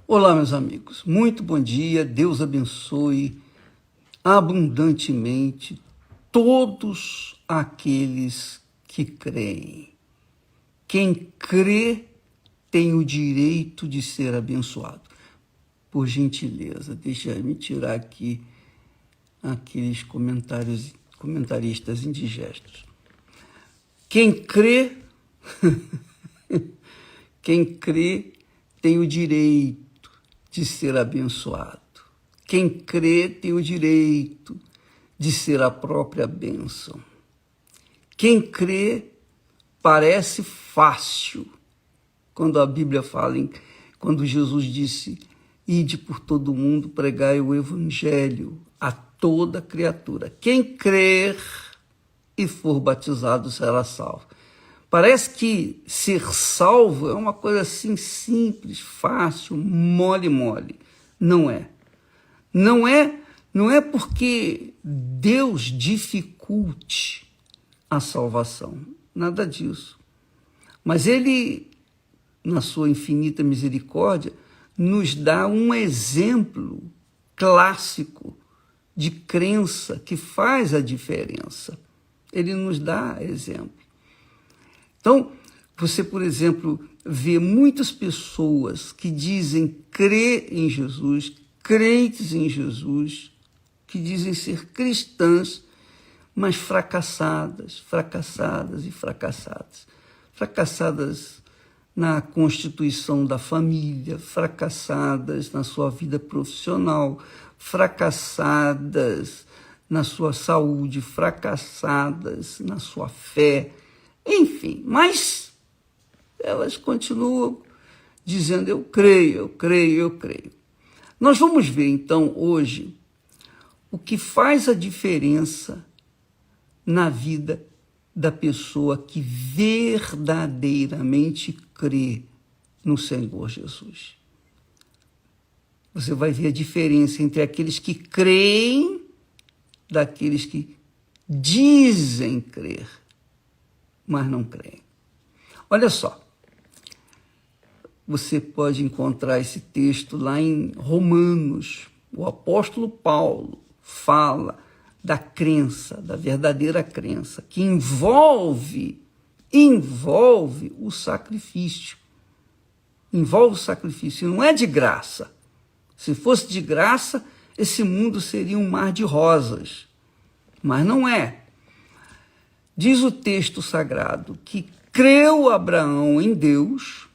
Olá, meus amigos. Muito bom dia. Deus abençoe abundantemente todos aqueles que creem. Quem crê tem o direito de ser abençoado. Por gentileza, deixa eu tirar aqui aqueles comentaristas indigestos. Quem crê, quem crê tem o direito de ser abençoado. Quem crê tem o direito de ser a própria bênção. Quem crê parece fácil quando a Bíblia fala, quando Jesus disse: ide por todo mundo, pregai o evangelho a toda criatura. Quem crer e for batizado será salvo. Parece que ser salvo é uma coisa assim simples, fácil, mole. Não é. Não é porque Deus dificulte a salvação. Nada disso. Mas Ele, na sua infinita misericórdia, nos dá um exemplo clássico de crença que faz a diferença. Ele nos dá exemplo. Então, você, por exemplo, vê muitas pessoas que dizem crer em Jesus, crentes em Jesus, que dizem ser cristãs, mas fracassadas. Fracassadas na constituição da família, fracassadas na sua vida profissional, fracassadas na sua saúde, fracassadas na sua fé, enfim, mas elas continuam dizendo eu creio. Nós vamos ver então hoje o que faz a diferença na vida da pessoa que verdadeiramente crê no Senhor Jesus. Você vai ver a diferença entre aqueles que creem daqueles que dizem crer, mas não creem. Olha só, você pode encontrar esse texto lá em Romanos. O apóstolo Paulo fala da crença, da verdadeira crença, que envolve o sacrifício. Envolve o sacrifício, não é de graça. Se fosse de graça, esse mundo seria um mar de rosas, mas não é. Diz o texto sagrado que creu Abraão em Deus,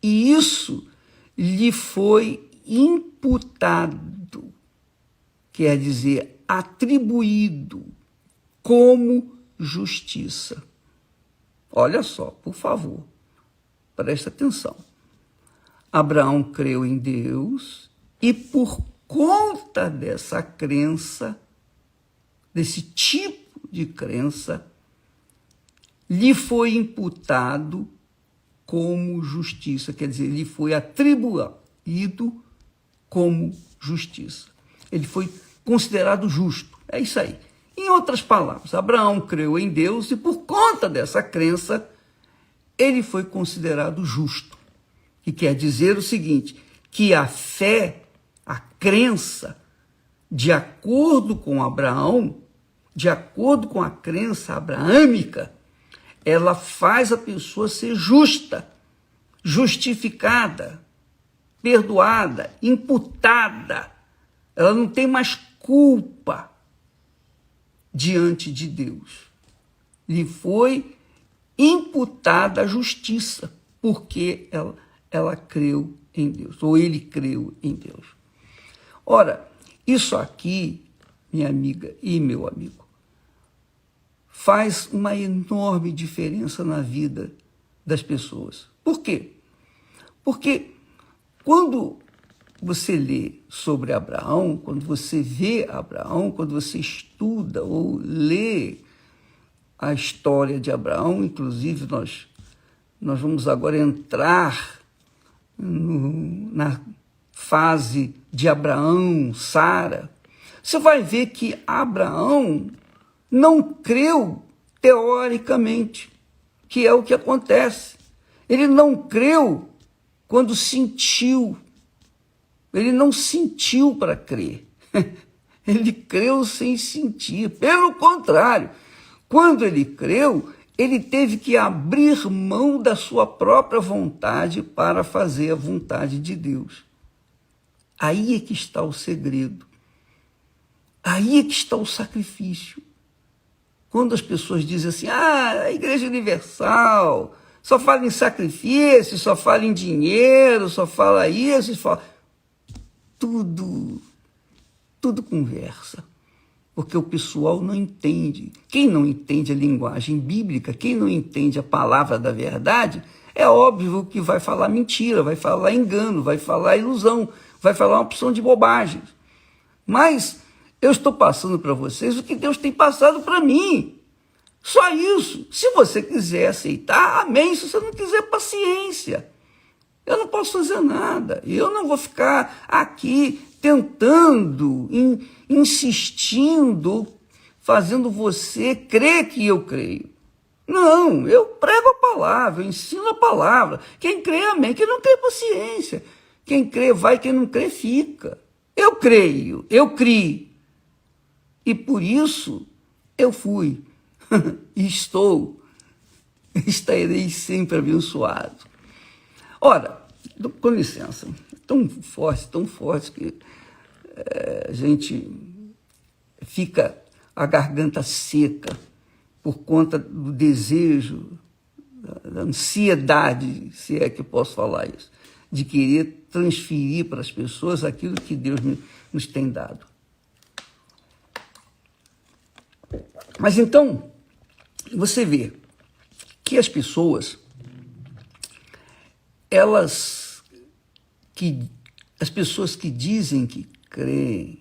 e isso lhe foi imputado, quer dizer, atribuído como justiça. Olha só, por favor, presta atenção. Abraão creu em Deus e por conta dessa crença, desse tipo de crença, lhe foi imputado como justiça, quer dizer, lhe foi atribuído como justiça. Ele foi considerado justo, é isso aí. Em outras palavras, Abraão creu em Deus e por conta dessa crença, ele foi considerado justo. Que quer dizer o seguinte, que a fé, a crença, de acordo com Abraão, de acordo com a crença abraâmica, ela faz a pessoa ser justa, justificada, perdoada, imputada. Ela não tem mais culpa diante de Deus. Lhe foi imputada a justiça, porque ela creu em Deus, ou ele creu em Deus. Ora, isso aqui, minha amiga e meu amigo, faz uma enorme diferença na vida das pessoas. Por quê? Porque quando você lê sobre Abraão, quando você vê Abraão, quando você estuda ou lê a história de Abraão, inclusive nós vamos agora entrar na fase de Abraão, Sara, você vai ver que Abraão não creu teoricamente, que é o que acontece. Ele não creu quando sentiu. Ele não sentiu para crer. Ele creu sem sentir. Pelo contrário, quando ele creu, ele teve que abrir mão da sua própria vontade para fazer a vontade de Deus. Aí é que está o segredo. Aí é que está o sacrifício. Quando as pessoas dizem assim, a Igreja Universal só fala em sacrifício, só fala em dinheiro, só fala isso, só fala... Tudo conversa. Porque o pessoal não entende. Quem não entende a linguagem bíblica, quem não entende a palavra da verdade, é óbvio que vai falar mentira, vai falar engano, vai falar ilusão, vai falar uma opção de bobagens. Mas eu estou passando para vocês o que Deus tem passado para mim. Só isso. Se você quiser aceitar, amém. Se você não quiser, paciência. Eu não posso fazer nada. Eu não vou ficar aqui tentando, insistindo, fazendo você crer que eu creio. Não, eu prego a palavra, eu ensino a palavra. Quem crê, amém. Quem não crê, paciência. Quem crê, vai. Quem não crê, fica. Eu creio, eu criei. E por isso eu fui. E estarei sempre abençoado. Ora, com licença, tão forte que a gente fica a garganta seca por conta do desejo, da ansiedade, se é que posso falar isso, de querer transferir para as pessoas aquilo que Deus nos tem dado. Mas então, você vê que as pessoas, as pessoas que dizem que creem,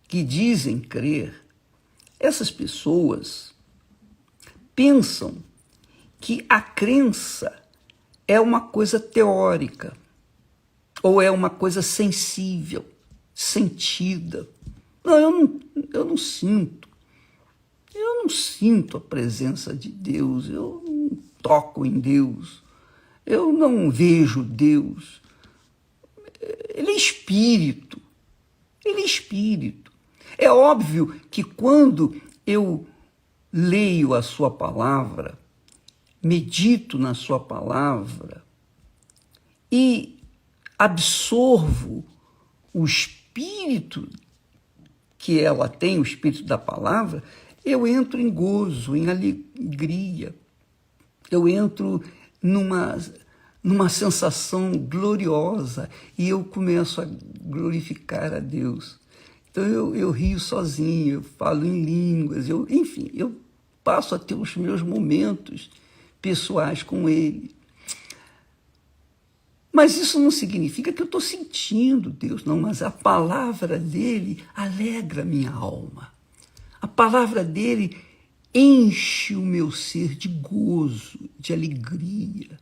que dizem crer, essas pessoas pensam que a crença é uma coisa teórica, ou é uma coisa sensível, sentida. Não, eu não sinto. Eu não sinto a presença de Deus, eu não toco em Deus, eu não vejo Deus. Ele é espírito, ele é espírito. É óbvio que quando eu leio a sua palavra, medito na sua palavra e absorvo o espírito que ela tem, o espírito da palavra, eu entro em gozo, em alegria, eu entro numa sensação gloriosa e eu começo a glorificar a Deus. Então eu rio sozinho, eu falo em línguas, enfim, eu passo a ter os meus momentos pessoais com Ele. Mas isso não significa que eu estou sentindo Deus, não, mas a palavra dele alegra a minha alma. A palavra dele enche o meu ser de gozo, de alegria.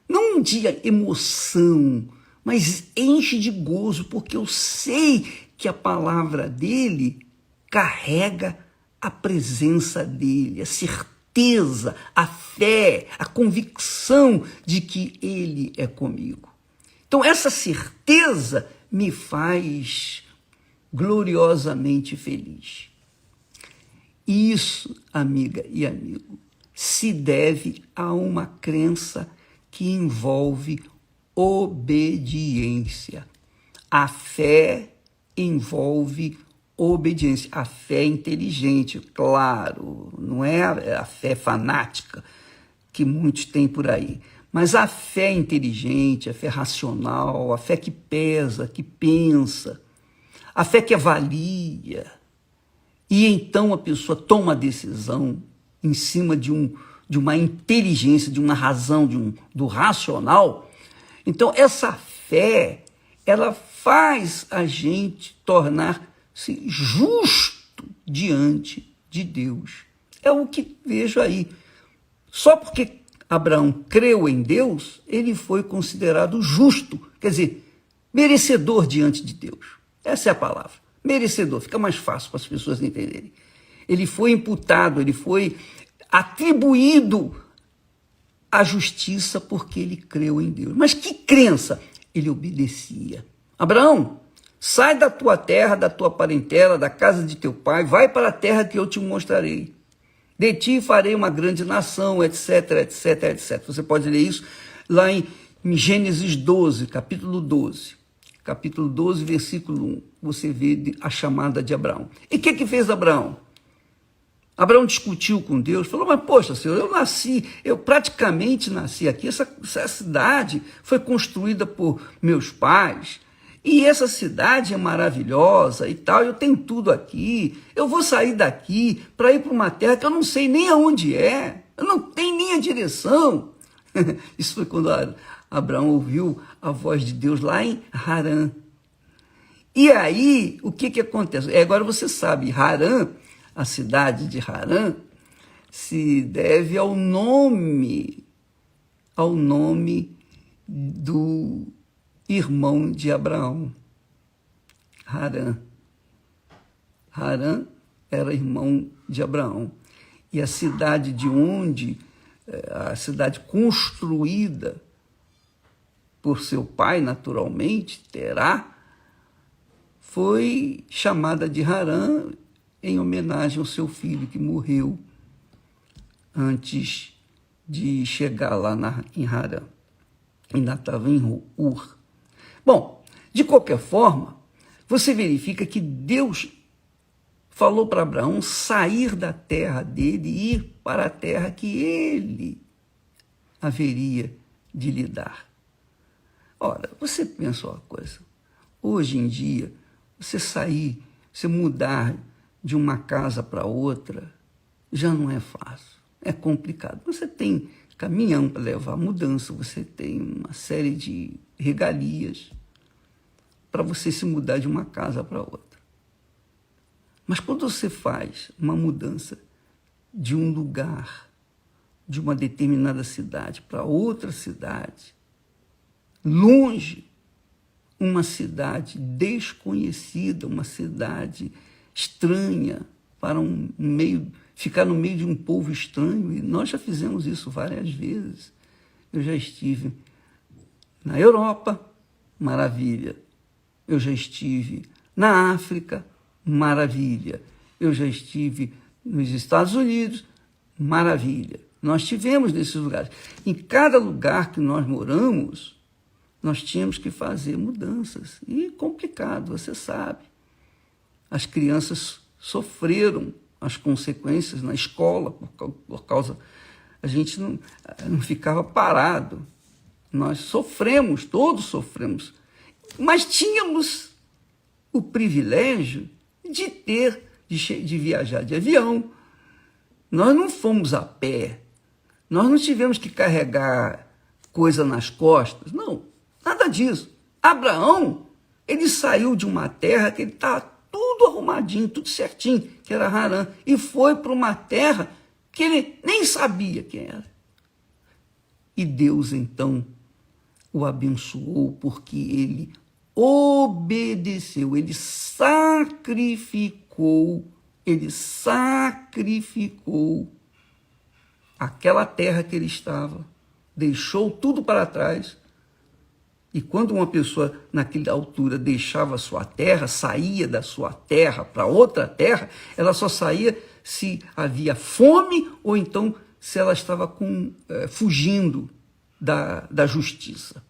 Não de emoção, mas enche de gozo, porque eu sei que a palavra dele carrega a presença dele, a certeza, a fé, a convicção de que ele é comigo. Então essa certeza me faz gloriosamente feliz. Isso, amiga e amigo, se deve a uma crença que envolve obediência. A fé envolve obediência. A fé inteligente, claro, não é a fé fanática que muitos têm por aí, mas a fé inteligente, a fé racional, a fé que pesa, que pensa, a fé que avalia. E então a pessoa toma a decisão em cima de uma inteligência, de uma razão, do racional. Então essa fé, ela faz a gente tornar-se justo diante de Deus. É o que vejo aí. Só porque Abraão creu em Deus, ele foi considerado justo, quer dizer, merecedor diante de Deus. Essa é a palavra. Merecedor, fica mais fácil para as pessoas entenderem. Ele foi imputado, ele foi atribuído a justiça porque ele creu em Deus. Mas que crença? Ele obedecia. Abraão, sai da tua terra, da tua parentela, da casa de teu pai, vai para a terra que eu te mostrarei. De ti farei uma grande nação, etc, etc, etc. Você pode ler isso lá em Gênesis 12, capítulo 12. Capítulo 12, versículo 1. Você vê a chamada de Abraão. E o que fez Abraão? Abraão discutiu com Deus, falou, mas poxa, Senhor, eu praticamente nasci aqui, essa cidade foi construída por meus pais, e essa cidade é maravilhosa e tal, eu tenho tudo aqui, eu vou sair daqui para ir para uma terra que eu não sei nem aonde é, eu não tenho nem a direção. Isso foi quando Abraão ouviu a voz de Deus lá em Harã. E aí, o que acontece? Agora você sabe, Harã, a cidade de Harã, se deve ao nome do irmão de Abraão, Harã. Harã era irmão de Abraão. E a cidade a cidade construída por seu pai, naturalmente, Terá, foi chamada de Harã em homenagem ao seu filho que morreu antes de chegar lá em Harã. Ainda estava em Ur. Bom, de qualquer forma, você verifica que Deus falou para Abraão sair da terra dele e ir para a terra que ele haveria de lhe dar. Ora, você pensa uma coisa, hoje em dia, você mudar de uma casa para outra, já não é fácil, é complicado. Você tem caminhão para levar mudança, você tem uma série de regalias para você se mudar de uma casa para outra. Mas quando você faz uma mudança de um lugar, de uma determinada cidade para outra cidade, longe, uma cidade desconhecida, uma cidade estranha, para ficar no meio de um povo estranho, e nós já fizemos isso várias vezes. Eu já estive na Europa, maravilha. Eu já estive na África, maravilha. Eu já estive nos Estados Unidos, maravilha. Nós estivemos nesses lugares. Em cada lugar que nós moramos, nós tínhamos que fazer mudanças. E complicado, você sabe. As crianças sofreram as consequências na escola por causa... A gente não ficava parado. Nós sofremos, todos sofremos. Mas tínhamos o privilégio de viajar de avião. Nós não fomos a pé. Nós não tivemos que carregar coisa nas costas. Não, nada disso. Abraão, ele saiu de uma terra que ele estava tudo arrumadinho, tudo certinho, que era Harã, e foi para uma terra que ele nem sabia quem era. E Deus, então, o abençoou porque ele obedeceu, ele sacrificou aquela terra que ele estava, deixou tudo para trás. E quando uma pessoa, naquela altura, deixava a sua terra, saía da sua terra para outra terra, ela só saía se havia fome ou então se ela estava fugindo da justiça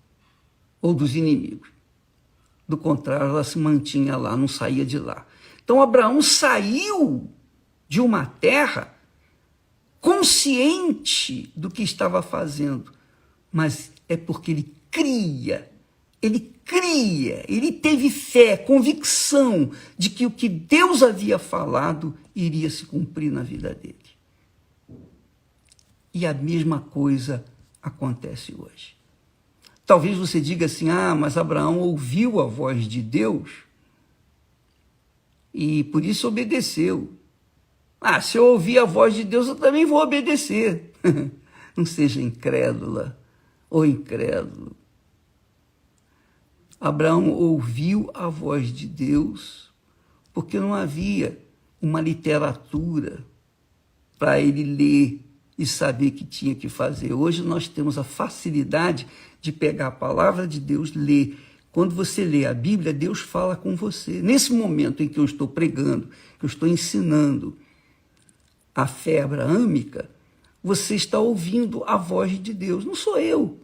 ou dos inimigos. Do contrário, ela se mantinha lá, não saía de lá. Então, Abraão saiu de uma terra consciente do que estava fazendo, mas é porque ele cria, ele teve fé, convicção de que o que Deus havia falado iria se cumprir na vida dele. E a mesma coisa acontece hoje. Talvez você diga assim, mas Abraão ouviu a voz de Deus e por isso obedeceu. Se eu ouvir a voz de Deus, eu também vou obedecer. Não seja incrédula ou incrédulo. Abraão ouviu a voz de Deus porque não havia uma literatura para ele ler e saber que tinha que fazer. Hoje nós temos a facilidade de pegar a palavra de Deus, ler. Quando você lê a Bíblia, Deus fala com você. Nesse momento em que eu estou pregando, que eu estou ensinando a fé abraâmica, você está ouvindo a voz de Deus. Não sou eu.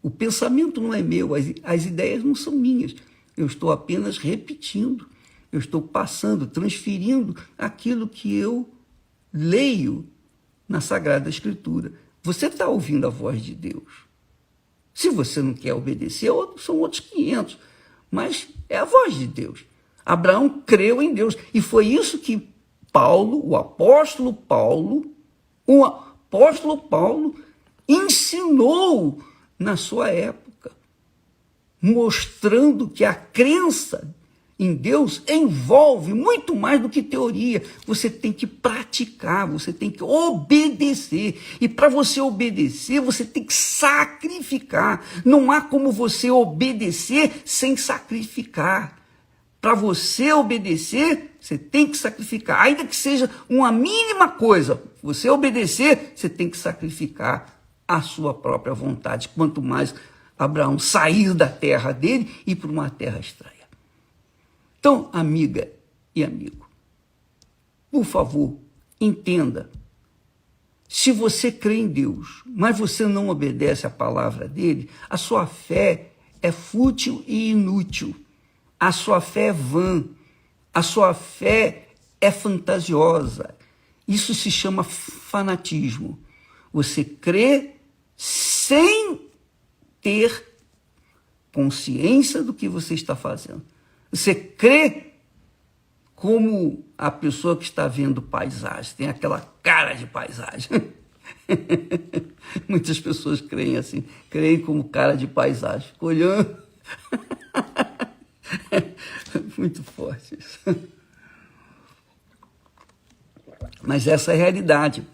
O pensamento não é meu, as ideias não são minhas. Eu estou apenas repetindo. Eu estou passando, transferindo aquilo que eu leio na Sagrada Escritura. Você está ouvindo a voz de Deus. Se você não quer obedecer, são outros 500. Mas é a voz de Deus. Abraão creu em Deus. E foi isso que o apóstolo Paulo, ensinou na sua época, mostrando que a crença em Deus envolve muito mais do que teoria. Você tem que praticar, você tem que obedecer. E para você obedecer, você tem que sacrificar. Não há como você obedecer sem sacrificar. Para você obedecer, você tem que sacrificar. Ainda que seja uma mínima coisa, você obedecer, você tem que sacrificar a sua própria vontade. Quanto mais Abraão sair da terra dele e ir para uma terra estranha. Então, amiga e amigo, por favor, entenda. Se você crê em Deus, mas você não obedece à palavra dele, a sua fé é fútil e inútil. A sua fé é vã. A sua fé é fantasiosa. Isso se chama fanatismo. Você crê sem ter consciência do que você está fazendo. Você crê como a pessoa que está vendo paisagem, tem aquela cara de paisagem. Muitas pessoas creem assim, creem como cara de paisagem, olhando. Muito forte isso. Mas essa é a realidade.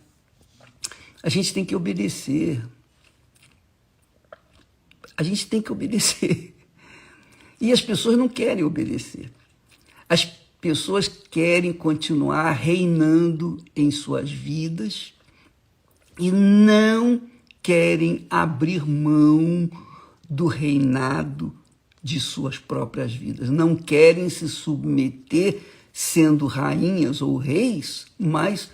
A gente tem que obedecer. A gente tem que obedecer. E as pessoas não querem obedecer. As pessoas querem continuar reinando em suas vidas e não querem abrir mão do reinado de suas próprias vidas. Não querem se submeter sendo rainhas ou reis, mas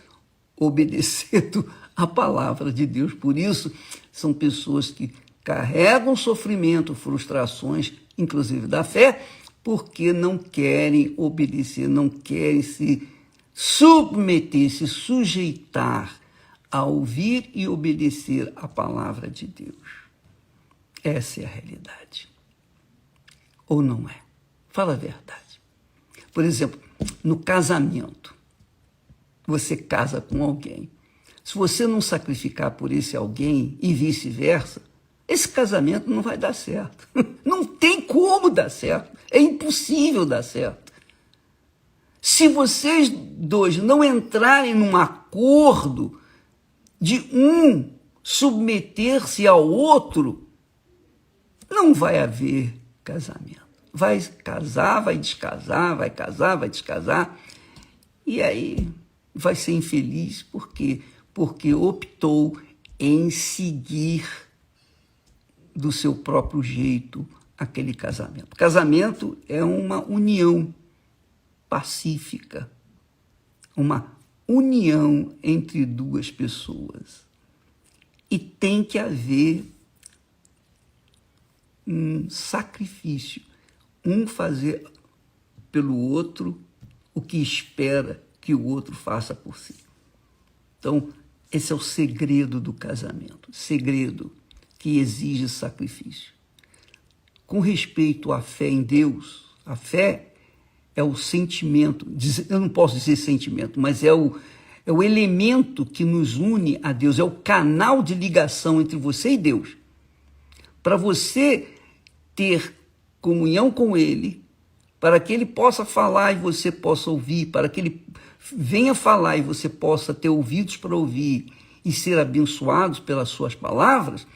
obedecendo a palavra de Deus. Por isso, são pessoas que carregam sofrimento, frustrações, inclusive da fé, porque não querem obedecer, não querem se submeter, se sujeitar a ouvir e obedecer a palavra de Deus. Essa é a realidade. Ou não é? Fala a verdade. Por exemplo, no casamento, você casa com alguém. Se você não sacrificar por esse alguém e vice-versa, esse casamento não vai dar certo. Não tem como dar certo. É impossível dar certo. Se vocês dois não entrarem num acordo de um submeter-se ao outro, não vai haver casamento. Vai casar, vai descasar, vai casar, vai descasar. E aí vai ser infeliz. Por quê? Porque optou em seguir do seu próprio jeito aquele casamento. Casamento é uma união pacífica, uma união entre duas pessoas. E tem que haver um sacrifício, um fazer pelo outro o que espera que o outro faça por si. Então, esse é o segredo do casamento, segredo que exige sacrifício. Com respeito à fé em Deus, a fé é o sentimento, eu não posso dizer sentimento, mas é o elemento que nos une a Deus, é o canal de ligação entre você e Deus. Para você ter comunhão com Ele, para que Ele possa falar e você possa ouvir, para que Ele venha falar e você possa ter ouvidos para ouvir e ser abençoados pelas suas palavras,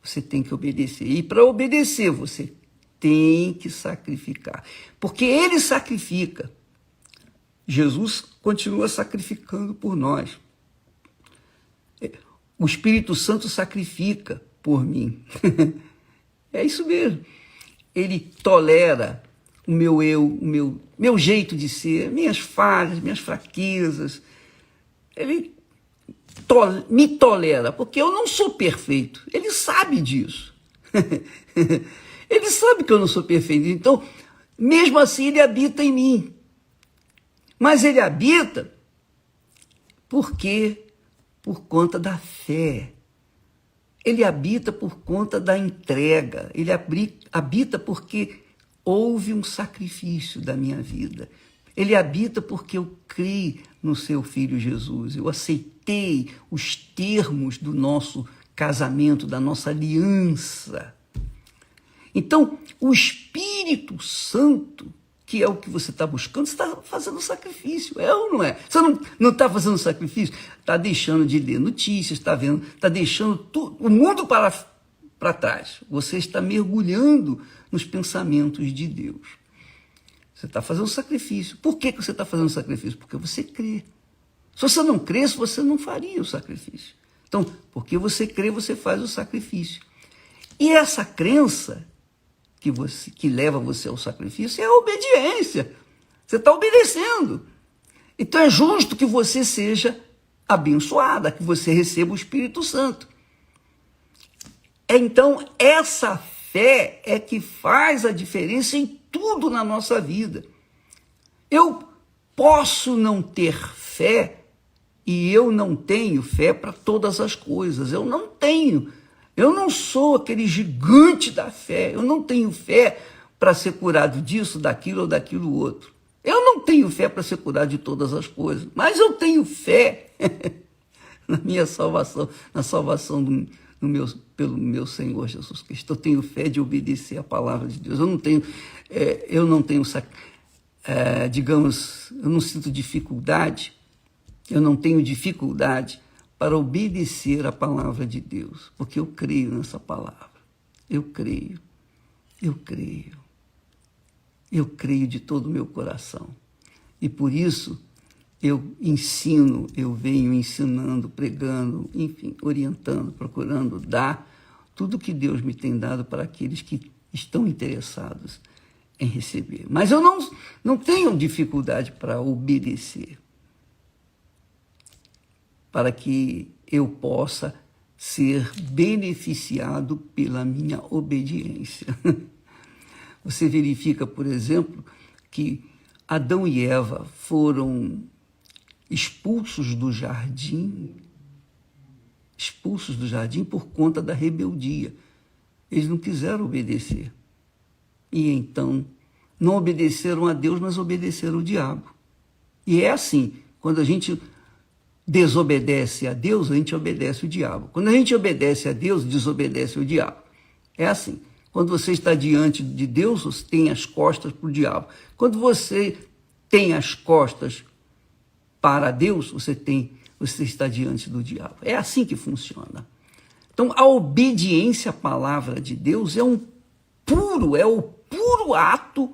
você tem que obedecer. E para obedecer, você tem que sacrificar. Porque Ele sacrifica. Jesus continua sacrificando por nós. O Espírito Santo sacrifica por mim. É isso mesmo. Ele tolera o meu eu, o meu jeito de ser, minhas falhas, minhas fraquezas. Ele me tolera, porque eu não sou perfeito. Ele sabe disso. Ele sabe que eu não sou perfeito. Então, mesmo assim, ele habita em mim. Mas ele habita porque por conta da fé. Ele habita por conta da entrega. Ele habita porque houve um sacrifício da minha vida. Ele habita porque eu criei no seu Filho Jesus. Eu aceitei os termos do nosso casamento, da nossa aliança. Então, o Espírito Santo, que é o que você está buscando, você está fazendo sacrifício, é ou não é? Você não está fazendo sacrifício? Está deixando de ler notícias, está deixando o mundo para trás. Você está mergulhando nos pensamentos de Deus. Você está fazendo sacrifício. Por que você está fazendo sacrifício? Porque você crê. Se você não cresce, você não faria o sacrifício. Então, porque você crê, você faz o sacrifício. E essa crença que leva você ao sacrifício é a obediência. Você está obedecendo. Então é justo que você seja abençoada, que você receba o Espírito Santo. Então, essa fé é que faz a diferença em tudo na nossa vida. Eu posso não ter fé e eu não tenho fé para todas as coisas. Eu não tenho. Eu não sou aquele gigante da fé. Eu não tenho fé para ser curado disso, daquilo ou daquilo outro. Eu não tenho fé para ser curado de todas as coisas. Mas eu tenho fé na minha salvação, na salvação pelo meu Senhor Jesus Cristo. Eu tenho fé de obedecer a palavra de Deus. Eu não tenho, digamos, eu não sinto dificuldade, eu não tenho dificuldade para obedecer a palavra de Deus, porque eu creio nessa palavra. Eu creio de todo o meu coração. E por isso eu ensino, eu venho ensinando, pregando, enfim, orientando, procurando dar tudo que Deus me tem dado para aqueles que estão interessados em receber. Mas eu não tenho dificuldade para obedecer, para que eu possa ser beneficiado pela minha obediência. Você verifica, por exemplo, que Adão e Eva foram expulsos do jardim por conta da rebeldia. Eles não quiseram obedecer. E então, não obedeceram a Deus, mas obedeceram o diabo. E é assim, quando a gente desobedece a Deus, a gente obedece o diabo. Quando a gente obedece a Deus, desobedece o diabo. É assim. Quando você está diante de Deus, você tem as costas para o diabo. Quando você tem as costas para Deus, você está diante do diabo. É assim que funciona. Então, a obediência à palavra de Deus é o puro ato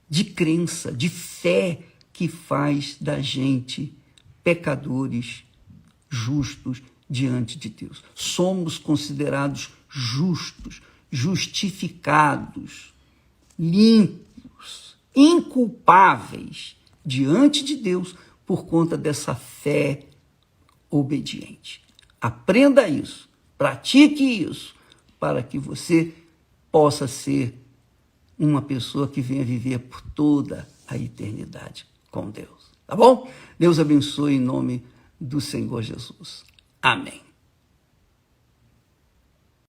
de crença, de fé, que faz da gente pecadores justos diante de Deus. Somos considerados justos, justificados, limpos, inculpáveis diante de Deus por conta dessa fé obediente. Aprenda isso, pratique isso, para que você possa ser uma pessoa que venha viver por toda a eternidade com Deus. Tá bom? Deus abençoe em nome do Senhor Jesus. Amém.